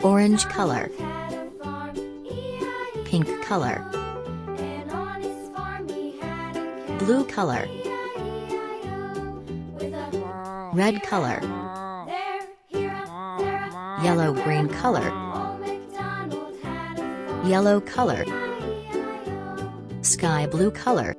Orange color. Pink color. Blue color. Red color. Yellow green color. Yellow color. Sky blue color.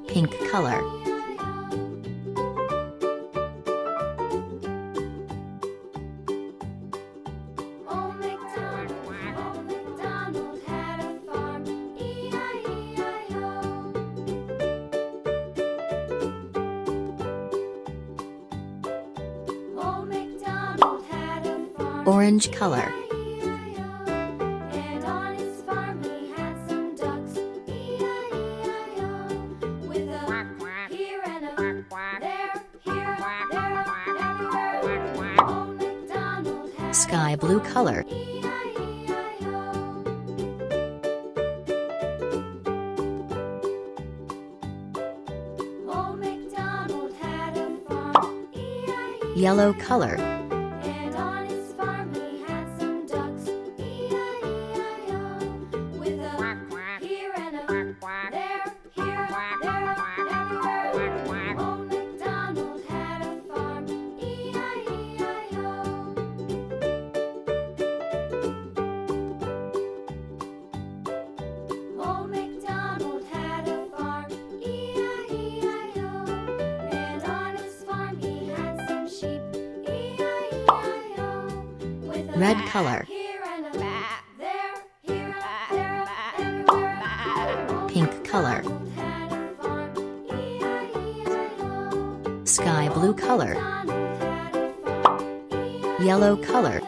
Pink color. Orange color. Sky blue color. Yellow color. Red color. Pink color. Sky blue color. Yellow color.